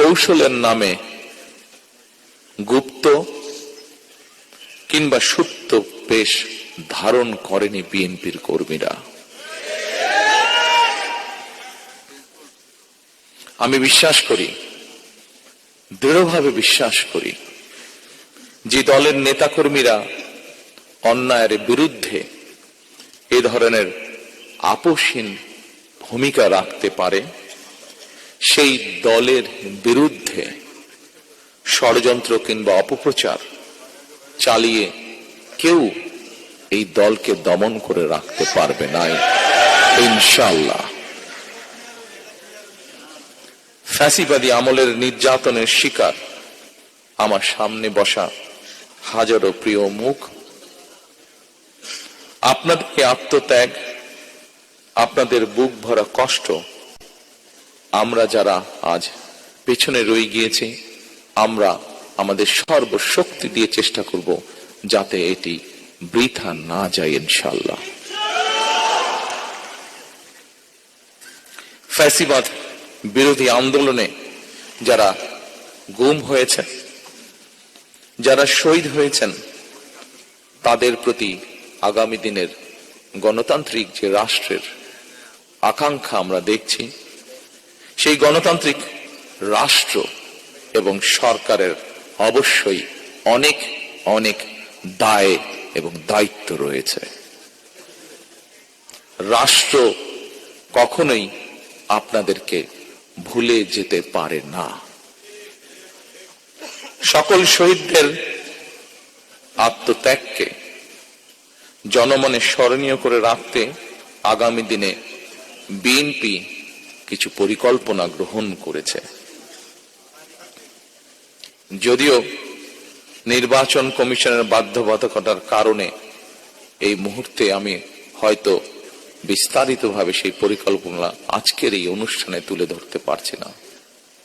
কৌশলের নামে গুপ্ত কিংবা সুপ্ত বেশ ধারণ করেনি বিএনপির কর্মীরা। আমি বিশ্বাস করি, দৃঢ়ভাবে বিশ্বাস করি, যে দলের নেতাকর্মীরা অন্যায়ের বিরুদ্ধে এ ধরনের আপোষহীন ভূমিকা রাখতে পারে, সেই দলের বিরুদ্ধে ষড়যন্ত্র কিংবা অপপ্রচার চালিয়ে কেউ এই দলকে দমন করে রাখতে পারবে না ইনশাআল্লাহ। ফ্যাসিবাদী আমলের নির্যাতনের শিকার আমার সামনে বসা হাজারো প্রিয় মুখ, আপনাদের আত্মত্যাগ, আপনাদের বুক ভরা কষ্ট আমরা যারা আজ পেছনে রয়ে গিয়েছি, আমরা আমাদের সর্বশক্তি দিয়ে চেষ্টা করব যাতে এটি বৃথা না যায় ইনশাআল্লাহ। ফ্যাসিবাদ বিরোধী আন্দোলনে যারা গুম হয়েছে, যারা শহীদ হয়েছেন, তাদের প্রতি আগামী দিনের গণতান্ত্রিক যে রাষ্ট্রের আকাঙ্ক্ষা আমরা দেখছি, সেই গণতান্ত্রিক রাষ্ট্র এবং সরকারের অবশ্যই অনেক অনেক দায় এবং দায়িত্ব রয়েছে। রাষ্ট্র কখনোই আপনাদেরকে ভুলে যেতে পারে না। সকল শহীদদের আত্মত্যাগকে জনমনে স্মরণীয় করে রাখতে আগামী দিনে বিএনপি কিছু পরিকল্পনা গ্রহণ করেছে। যদিও নির্বাচন কমিশনের বাধ্যবাধকতার কারণে এই মুহূর্তে আমি হয়তো বিস্তারিতভাবে সেই পরিকল্পনা আজকের এই অনুষ্ঠানে তুলে ধরতে পারছি না,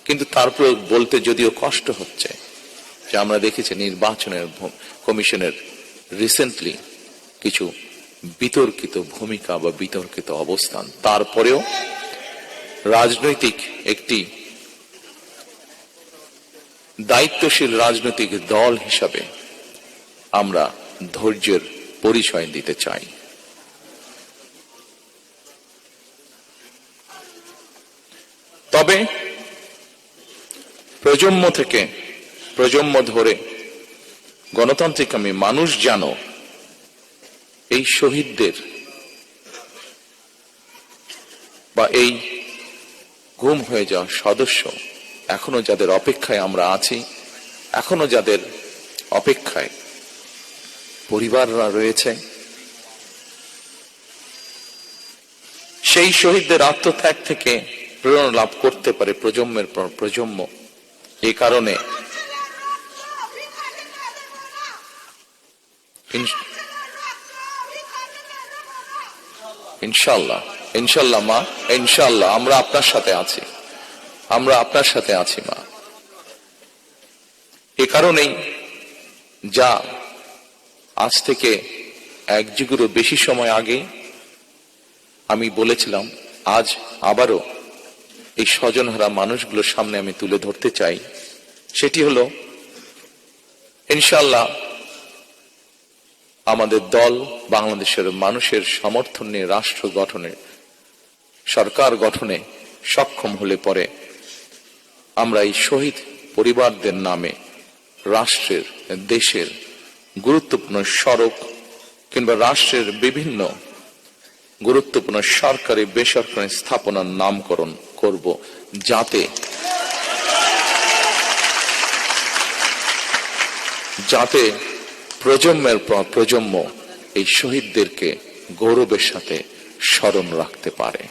কিন্তু তারপর বলতে যদিও কষ্ট হচ্ছে যে আমরা দেখেছি নির্বাচনের কমিশনের রিসেন্টলি কিছু বিতর্কিত ভূমিকা বা বিতর্কিত অবস্থান। তারপরেও রাজনৈতিক একটি দায়িত্বশীল রাজনৈতিক দল হিসাবে আমরা ধৈর্যের পরিচয় দিতে চাই। তবে প্রজন্ম থেকে প্রজন্ম ধরে গণতান্ত্রিক আমি মানুষ জানো এই শহীদদের বা এই গুম হয়ে যাওয়া সদস্য এখনো যাদের অপেক্ষায় আমরা আছি, এখনো যাদের অপেক্ষায় পরিবাররা রয়েছে, সেই শহীদদের আত্মত্যাগ থেকে প্রেরণা লাভ করতে পারে প্রজন্মের পর প্রজন্ম। এই কারণে ইনশাআল্লাহ ইনশাআল্লাহ মা, ইনশাআল্লাহ আমরা আপনার সাথে আছি, আমরা আপনার সাথে আছি মা। এ কারণেই যা আজ থেকে এক যুগেরও বেশি সময় আগে আমি বলেছিলাম, আজ আবারও এই স্বজনহারা মানুষগুলোর সামনে আমি তুলে ধরতে চাই। সেটি হলো ইনশাআল্লাহ আমাদের দল বাংলাদেশের মানুষের সমর্থন নিয়ে রাষ্ট্র গঠনে, সরকার গঠনে সক্ষম হলে পরে আমরা এই শহীদ পরিবারদের নামে রাষ্ট্রের, দেশের গুরুত্বপূর্ণ সড়ক কিংবা রাষ্ট্রের বিভিন্ন গুরুত্বপূর্ণ সরকারি বেসরকারি স্থাপনার নামকরণ করব, যাতে প্রজন্মের পর প্রজন্ম এই শহীদদেরকে গৌরবের সাথে স্মরণ রাখতে পারে।